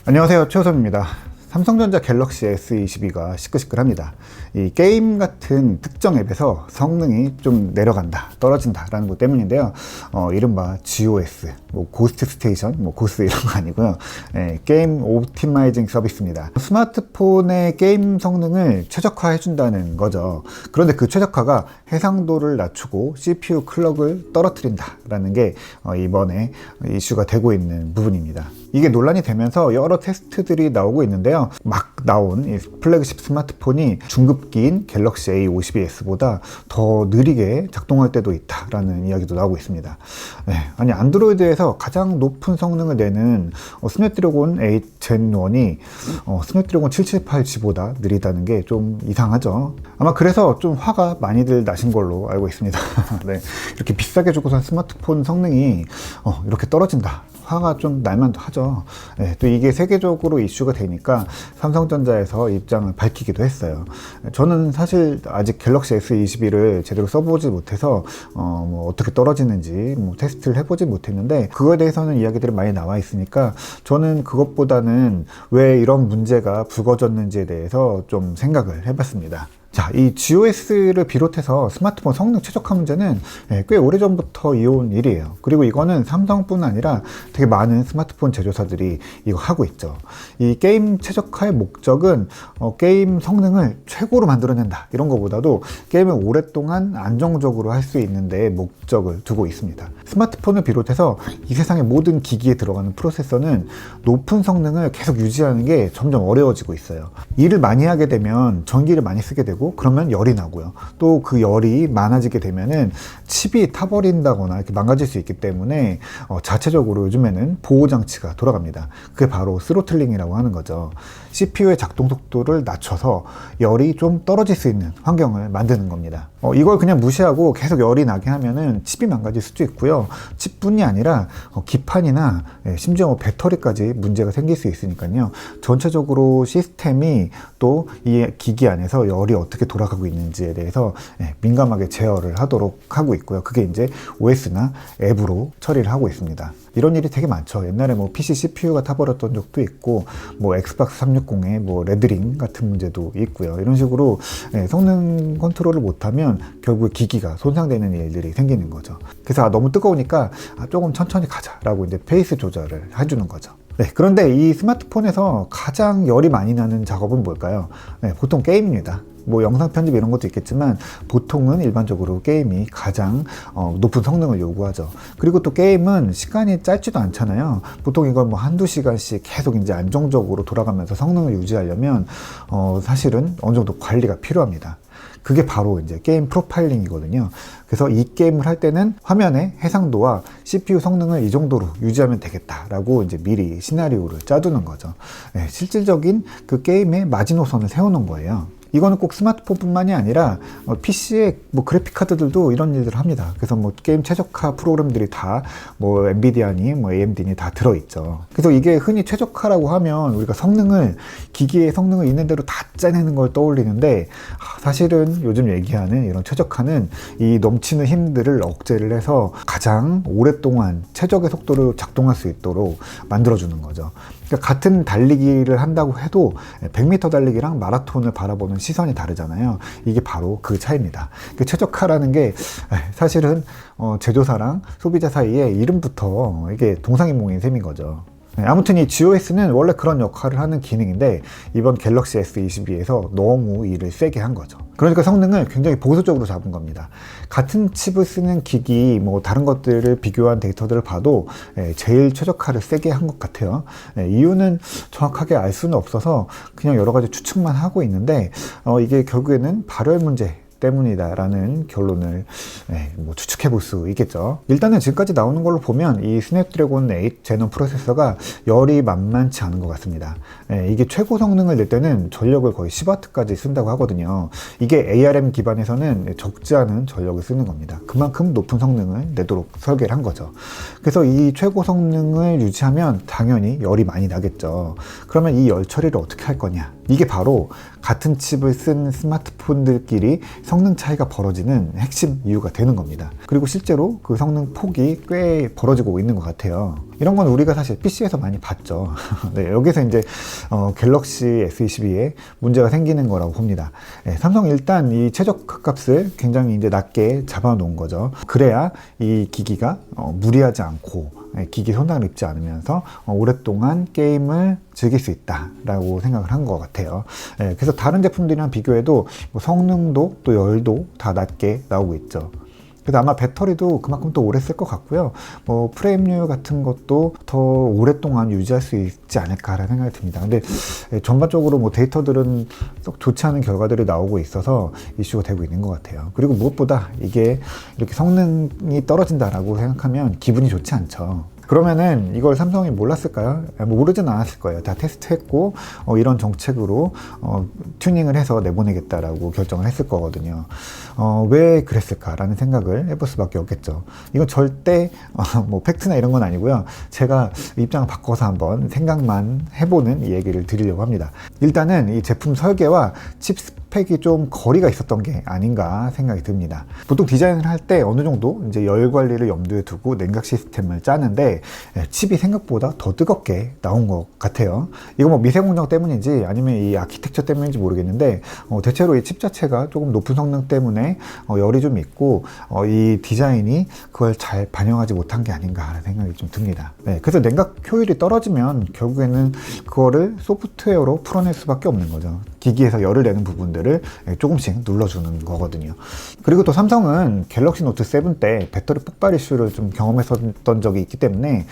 안녕하세요, 최호섭입니다. 삼성전자 갤럭시 S22가 시끌시끌합니다. 이 게임 같은 특정 앱에서 성능이 좀 내려간다, 떨어진다 라는 것 때문인데요. 이른바 GOS, 고스트 스테이션, 고스 이런 거 아니고요. 게임 옵티마이징 서비스입니다. 스마트폰의 게임 성능을 최적화해 준다는 거죠. 그런데 그 최적화가 해상도를 낮추고 CPU 클럭을 떨어뜨린다 라는 게 이번에 이슈가 되고 있는 부분입니다. 이게 논란이 되면서 여러 테스트들이 나오고 있는데요. 막 나온 이 플래그십 스마트폰이 중급기인 갤럭시 A52s보다 더 느리게 작동할 때도 있다라는 이야기도 나오고 있습니다. 아니 안드로이드에서 가장 높은 성능을 내는 스냅드래곤 8 젠 1이 스냅드래곤 778G보다 느리다는 게 좀 이상하죠. 아마 그래서 좀 화가 많이들 나신 걸로 알고 있습니다. 네, 이렇게 비싸게 주고 산 스마트폰 성능이 이렇게 떨어진다. 화가 좀 날만도 하죠. 또 이게 세계적으로 이슈가 되니까 삼성전자에서 입장을 밝히기도 했어요. 저는 사실 아직 갤럭시 S22를 제대로 써보지 못해서 어떻게 떨어지는지 테스트를 해보지 못했는데 그거에 대해서는 이야기들이 많이 나와 있으니까 저는 그것보다는 왜 이런 문제가 불거졌는지에 대해서 좀 생각을 해봤습니다. 자, 이 GOS를 비롯해서 스마트폰 성능 최적화 문제는 꽤 오래전부터 이어온 일이에요. 그리고 이거는 삼성뿐 아니라 되게 많은 스마트폰 제조사들이 이거 하고 있죠. 이 게임 최적화의 목적은 게임 성능을 최고로 만들어낸다 이런 것보다도 게임을 오랫동안 안정적으로 할 수 있는 데 목적을 두고 있습니다. 스마트폰을 비롯해서 이 세상의 모든 기기에 들어가는 프로세서는 높은 성능을 계속 유지하는 게 점점 어려워지고 있어요. 일을 많이 하게 되면 전기를 많이 쓰게 되고 그러면 열이 나고요. 또 그 열이 많아지게 되면은 칩이 타버린다거나 이렇게 망가질 수 있기 때문에 자체적으로 요즘에는 보호장치가 돌아갑니다. 그게 바로 스로틀링이라고 하는 거죠. CPU의 작동 속도를 낮춰서 열이 좀 떨어질 수 있는 환경을 만드는 겁니다. 이걸 그냥 무시하고 계속 열이 나게 하면은 칩이 망가질 수도 있고요. 칩뿐이 아니라 기판이나 심지어 배터리까지 문제가 생길 수 있으니까요. 전체적으로 시스템이 또 이 기기 안에서 열이 어떻게 돌아가고 있는지에 대해서 민감하게 제어를 하도록 하고 있고요. 그게 이제 OS나 앱으로 처리를 하고 있습니다. 이런 일이 되게 많죠. 옛날에 PC CPU가 타버렸던 적도 있고, 엑스박스 360에 레드링 같은 문제도 있고요. 이런 식으로 성능 컨트롤을 못하면 결국 기기가 손상되는 일들이 생기는 거죠. 그래서 너무 뜨거우니까 조금 천천히 가자라고 이제 페이스 조절을 해주는 거죠. 그런데 이 스마트폰에서 가장 열이 많이 나는 작업은 뭘까요? 보통 게임입니다. 영상 편집 이런 것도 있겠지만 보통은 일반적으로 게임이 가장 높은 성능을 요구하죠. 그리고 또 게임은 시간이 짧지도 않잖아요. 보통 이걸 한두 시간씩 계속 이제 안정적으로 돌아가면서 성능을 유지하려면 사실은 어느 정도 관리가 필요합니다. 그게 바로 이제 게임 프로파일링이거든요. 그래서 이 게임을 할 때는 화면의 해상도와 CPU 성능을 이 정도로 유지하면 되겠다라고 이제 미리 시나리오를 짜두는 거죠. 실질적인 그 게임의 마지노선을 세우는 거예요. 이거는 꼭 스마트폰뿐만이 아니라 PC의 그래픽 카드들도 이런 일들을 합니다. 그래서 게임 최적화 프로그램들이 다 엔비디아니 AMD니 다 들어있죠. 그래서 이게 흔히 최적화라고 하면 우리가 기기의 성능을 있는 대로 다 짜내는 걸 떠올리는데 사실은 요즘 얘기하는 이런 최적화는 이 넘치는 힘들을 억제를 해서 가장 오랫동안 최적의 속도로 작동할 수 있도록 만들어주는 거죠. 그러니까 같은 달리기를 한다고 해도 100m 달리기랑 마라톤을 바라보는 시선이 다르잖아요. 이게 바로 그 차이입니다. 최적화라는 게 사실은 제조사랑 소비자 사이에 이름부터 이게 동상이몽인 셈인 거죠. 아무튼 이 GOS는 원래 그런 역할을 하는 기능인데 이번 갤럭시 S22에서 너무 일을 세게 한 거죠. 그러니까 성능을 굉장히 보수적으로 잡은 겁니다. 같은 칩을 쓰는 기기, 다른 것들을 비교한 데이터들을 봐도 제일 최적화를 세게 한 것 같아요. 이유는 정확하게 알 수는 없어서 그냥 여러 가지 추측만 하고 있는데 이게 결국에는 발열 문제 때문이다라는 결론을 추측해 볼 수 있겠죠. 일단은 지금까지 나오는 걸로 보면 이 스냅드래곤 8 젠 1 프로세서가 열이 만만치 않은 것 같습니다. 이게 최고 성능을 낼 때는 전력을 거의 10W까지 쓴다고 하거든요. 이게 ARM 기반에서는 적지 않은 전력을 쓰는 겁니다. 그만큼 높은 성능을 내도록 설계를 한 거죠. 그래서 이 최고 성능을 유지하면 당연히 열이 많이 나겠죠. 그러면 이 열 처리를 어떻게 할 거냐? 이게 바로 같은 칩을 쓴 스마트폰들끼리 성능 차이가 벌어지는 핵심 이유가 되는 겁니다. 그리고 실제로 그 성능 폭이 꽤 벌어지고 있는 것 같아요. 이런 건 우리가 사실 PC에서 많이 봤죠. 네, 여기서 이제 갤럭시 S22에 문제가 생기는 거라고 봅니다. 네, 삼성 일단 이 최저가 값을 굉장히 이제 낮게 잡아 놓은 거죠. 그래야 이 기기가 무리하지 않고 기기 손상을 입지 않으면서 오랫동안 게임을 즐길 수 있다라고 생각을 한 것 같아요. 그래서 다른 제품들이랑 비교해도 뭐 성능도 또 열도 다 낮게 나오고 있죠. 그래서 아마 배터리도 그만큼 또 오래 쓸 것 같고요. 뭐 프레임률 같은 것도 더 오랫동안 유지할 수 있지 않을까라는 생각이 듭니다. 근데 전반적으로 뭐 데이터들은 썩 좋지 않은 결과들이 나오고 있어서 이슈가 되고 있는 것 같아요. 그리고 무엇보다 이게 이렇게 성능이 떨어진다라고 생각하면 기분이 좋지 않죠. 그러면은 이걸 삼성이 몰랐을까요? 모르진 않았을 거예요. 다 테스트했고 이런 정책으로 튜닝을 해서 내보내겠다라고 결정을 했을 거거든요. 왜 그랬을까라는 생각을 해볼 수밖에 없겠죠. 이건 절대 뭐 팩트나 이런 건 아니고요. 제가 입장을 바꿔서 한번 생각만 해보는 이 얘기를 드리려고 합니다. 일단은 이 제품 설계와 칩 스펙이 좀 거리가 있었던 게 아닌가 생각이 듭니다. 보통 디자인을 할 때 어느 정도 이제 열 관리를 염두에 두고 냉각 시스템을 짜는데 칩이 생각보다 더 뜨겁게 나온 것 같아요. 이거 뭐 미세 공정 때문인지 아니면 이 아키텍처 때문인지 모르겠는데 대체로 이 칩 자체가 조금 높은 성능 때문에 열이 좀 있고 이 디자인이 그걸 잘 반영하지 못한 게 아닌가 하는 생각이 좀 듭니다. 네, 그래서 냉각 효율이 떨어지면 결국에는 그거를 소프트웨어로 풀어낼 수밖에 없는 거죠. 기기에서 열을 내는 부분들을 조금씩 눌러주는 거거든요. 그리고 또 삼성은 갤럭시 노트 7 때 배터리 폭발 이슈를 좀 경험했었던 적이 있기 때문에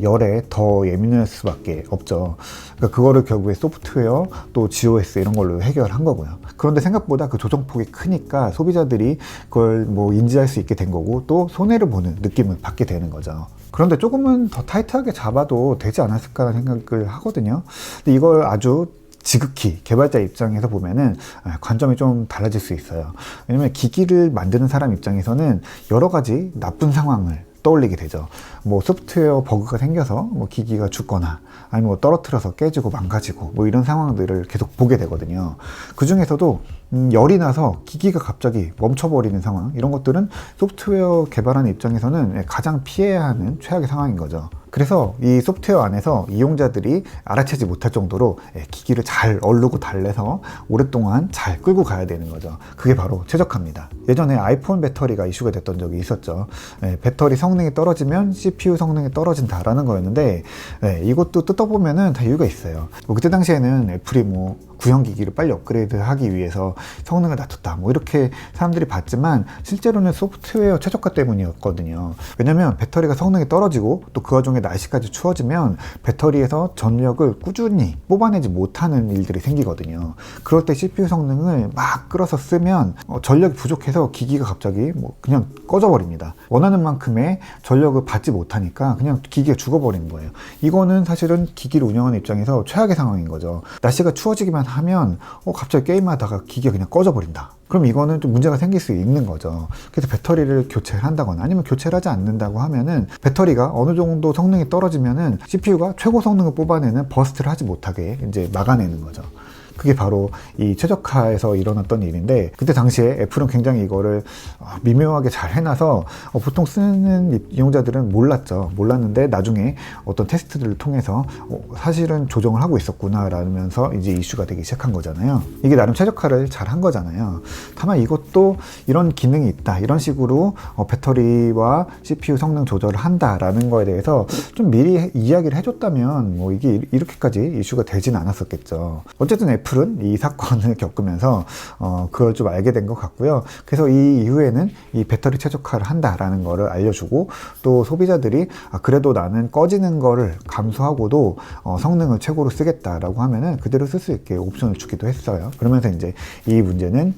열에 더 예민할 수밖에 없죠. 그러니까 그거를 결국에 소프트웨어 또 GOS 이런 걸로 해결한 거고요. 그런데 생각보다 그 조정폭이 크니까 소비자들이 그걸 뭐 인지할 수 있게 된 거고 또 손해를 보는 느낌을 받게 되는 거죠. 그런데 조금은 더 타이트하게 잡아도 되지 않았을까라는 생각을 하거든요. 근데 이걸 아주 지극히 개발자 입장에서 보면은 관점이 좀 달라질 수 있어요. 왜냐면 기기를 만드는 사람 입장에서는 여러 가지 나쁜 상황을 떠올리게 되죠. 뭐 소프트웨어 버그가 생겨서 뭐 기기가 죽거나 아니면 뭐 떨어뜨려서 깨지고 망가지고 뭐 이런 상황들을 계속 보게 되거든요. 그 중에서도 열이 나서 기기가 갑자기 멈춰버리는 상황, 이런 것들은 소프트웨어 개발하는 입장에서는 가장 피해야 하는 최악의 상황인 거죠. 그래서 이 소프트웨어 안에서 이용자들이 알아채지 못할 정도로 기기를 잘 얼르고 달래서 오랫동안 잘 끌고 가야 되는 거죠. 그게 바로 최적화입니다. 예전에 아이폰 배터리가 이슈가 됐던 적이 있었죠. 배터리 성능이 떨어지면 CPU 성능이 떨어진다라는 거였는데 이것도 뜯어보면은 다 이유가 있어요. 그때 당시에는 애플이 뭐 구형 기기를 빨리 업그레이드 하기 위해서 성능을 낮췄다 뭐 이렇게 사람들이 봤지만 실제로는 소프트웨어 최적화 때문이었거든요. 왜냐면 배터리가 성능이 떨어지고 또 그 와중에 날씨까지 추워지면 배터리에서 전력을 꾸준히 뽑아내지 못하는 일들이 생기거든요. 그럴 때 CPU 성능을 막 끌어서 쓰면 전력이 부족해서 기기가 갑자기 뭐 그냥 꺼져버립니다. 원하는 만큼의 전력을 받지 못하니까 그냥 기기가 죽어버리는 거예요. 이거는 사실은 기기를 운영하는 입장에서 최악의 상황인 거죠. 날씨가 추워지기만 하면 갑자기 게임하다가 기기가 그냥 꺼져버린다. 그럼 이거는 좀 문제가 생길 수 있는 거죠. 그래서 배터리를 교체를 한다거나 아니면 교체를 하지 않는다고 하면은 배터리가 어느 정도 성능이 떨어지면은 CPU가 최고 성능을 뽑아내는 버스트를 하지 못하게 이제 막아내는 거죠. 그게 바로 이 최적화에서 일어났던 일인데 그때 당시에 애플은 굉장히 이거를 미묘하게 잘 해놔서 보통 쓰는 이용자들은 몰랐는데 나중에 어떤 테스트들을 통해서 사실은 조정을 하고 있었구나 라면서 이제 이슈가 되기 시작한 거잖아요. 이게 나름 최적화를 잘 한 거잖아요. 다만 이것도 이런 기능이 있다, 이런 식으로 배터리와 CPU 성능 조절을 한다라는 거에 대해서 좀 미리 이야기를 해줬다면 뭐 이게 이렇게까지 이슈가 되진 않았었겠죠. 어쨌든 애플은 이 사건을 겪으면서 그걸 좀 알게 된 것 같고요. 그래서 이 이후에는 이 배터리 최적화를 한다라는 거를 알려주고 또 소비자들이 그래도 나는 꺼지는 거를 감수하고도 성능을 최고로 쓰겠다라고 하면은 그대로 쓸 수 있게 옵션을 주기도 했어요. 그러면서 이제 이 문제는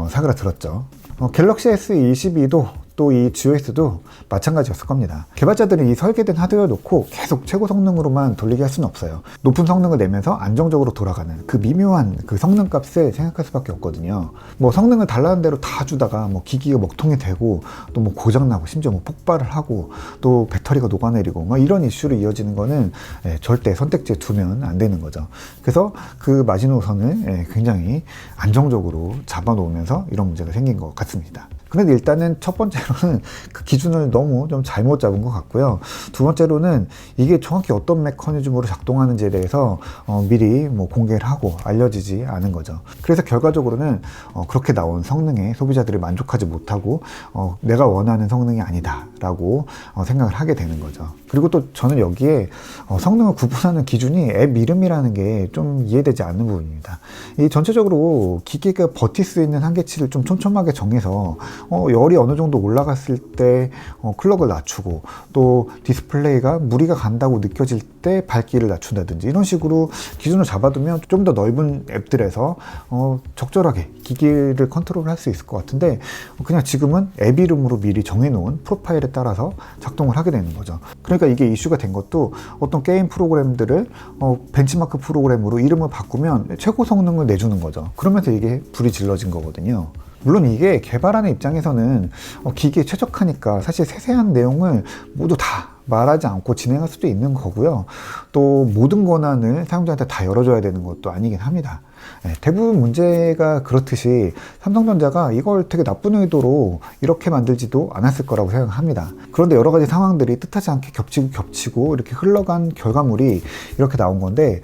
사그라들었죠. 갤럭시 S22도 또 이 GOS도 마찬가지였을 겁니다. 개발자들이 이 설계된 하드웨어 놓고 계속 최고 성능으로만 돌리게 할 수는 없어요. 높은 성능을 내면서 안정적으로 돌아가는 그 미묘한 그 성능 값을 생각할 수밖에 없거든요. 뭐 성능을 달라는 대로 다 주다가 뭐 기기가 먹통이 되고 또 뭐 고장나고 심지어 뭐 폭발을 하고 또 배터리가 녹아내리고 뭐 이런 이슈로 이어지는 거는 절대 선택지에 두면 안 되는 거죠. 그래서 그 마지노선을 굉장히 안정적으로 잡아놓으면서 이런 문제가 생긴 것 같습니다. 그런데 일단은 첫 번째로는 그 기준을 너무 좀 잘못 잡은 것 같고요. 두 번째로는 이게 정확히 어떤 메커니즘으로 작동하는지에 대해서 미리 뭐 공개를 하고 알려지지 않은 거죠. 그래서 결과적으로는 그렇게 나온 성능에 소비자들이 만족하지 못하고 내가 원하는 성능이 아니다 라고 생각을 하게 되는 거죠. 그리고 또 저는 여기에 성능을 구분하는 기준이 앱 이름이라는 게 좀 이해되지 않는 부분입니다. 이 전체적으로 기기가 버틸 수 있는 한계치를 좀 촘촘하게 정해서 열이 어느 정도 올라갔을 때 클럭을 낮추고, 또 디스플레이가 무리가 간다고 느껴질 때 밝기를 낮춘다든지 이런 식으로 기준을 잡아두면 좀 더 넓은 앱들에서 적절하게 기기를 컨트롤할 수 있을 것 같은데, 그냥 지금은 앱 이름으로 미리 정해놓은 프로파일에 따라서 작동을 하게 되는 거죠. 그러니까 이게 이슈가 된 것도 어떤 게임 프로그램들을 벤치마크 프로그램으로 이름을 바꾸면 최고 성능을 내주는 거죠. 그러면서 이게 불이 질러진 거거든요. 물론 이게 개발하는 입장에서는 기기에 최적화니까 사실 세세한 내용을 모두 다 말하지 않고 진행할 수도 있는 거고요. 또 모든 권한을 사용자한테 다 열어줘야 되는 것도 아니긴 합니다. 대부분 문제가 그렇듯이 삼성전자가 이걸 되게 나쁜 의도로 이렇게 만들지도 않았을 거라고 생각합니다. 그런데 여러 가지 상황들이 뜻하지 않게 겹치고 이렇게 흘러간 결과물이 이렇게 나온 건데,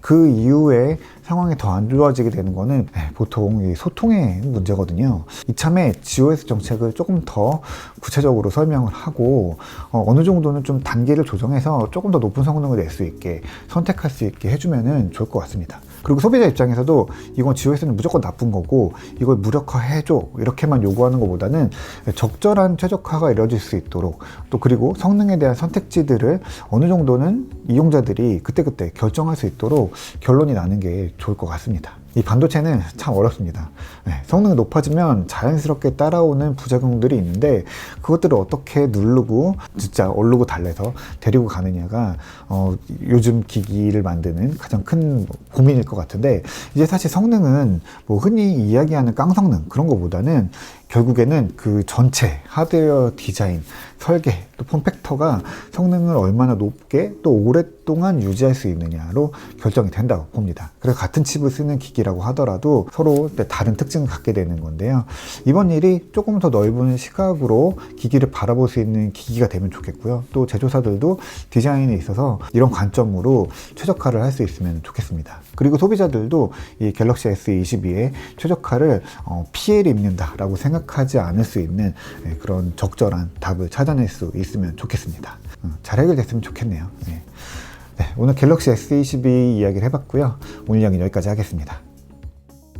그 이후에 상황이 더 안 좋아지게 되는 거는 보통 이 소통의 문제거든요. 이참에 GOS 정책을 조금 더 구체적으로 설명을 하고 어느 정도는 좀 단계를 조정해서 조금 더 높은 성능을 낼 수 있게 선택할 수 있게 해주면 좋을 것 같습니다. 그리고 소비자 입장에서도 이건 GOS는 무조건 나쁜 거고 이걸 무력화해줘 이렇게만 요구하는 것보다는 적절한 최적화가 이루어질 수 있도록, 또 그리고 성능에 대한 선택지들을 어느 정도는 이용자들이 그때그때 결정할 수 있도록 결론이 나는 게 좋을 것 같습니다. 이 반도체는 참 어렵습니다. 성능이 높아지면 자연스럽게 따라오는 부작용들이 있는데, 그것들을 어떻게 누르고 진짜 얼르고 달래서 데리고 가느냐가 요즘 기기를 만드는 가장 큰 고민일 것 같은데, 이제 사실 성능은 뭐 흔히 이야기하는 깡성능 그런 것보다는 결국에는 그 전체 하드웨어 디자인, 설계, 또 폼팩터가 성능을 얼마나 높게 또 오랫동안 유지할 수 있느냐로 결정이 된다고 봅니다. 그래서 같은 칩을 쓰는 기기라고 하더라도 서로 다른 특징을 갖게 되는 건데요. 이번 일이 조금 더 넓은 시각으로 기기를 바라볼 수 있는 기기가 되면 좋겠고요. 또 제조사들도 디자인에 있어서 이런 관점으로 최적화를 할 수 있으면 좋겠습니다. 그리고 소비자들도 이 갤럭시 S22의 최적화를 피해를 입는다라고 생각하지 않을 수 있는 그런 적절한 답을 찾아낼 수 있으면 좋겠습니다. 잘 해결됐으면 좋겠네요. 오늘 갤럭시 S22 이야기를 해봤고요. 오늘 이야기는 여기까지 하겠습니다.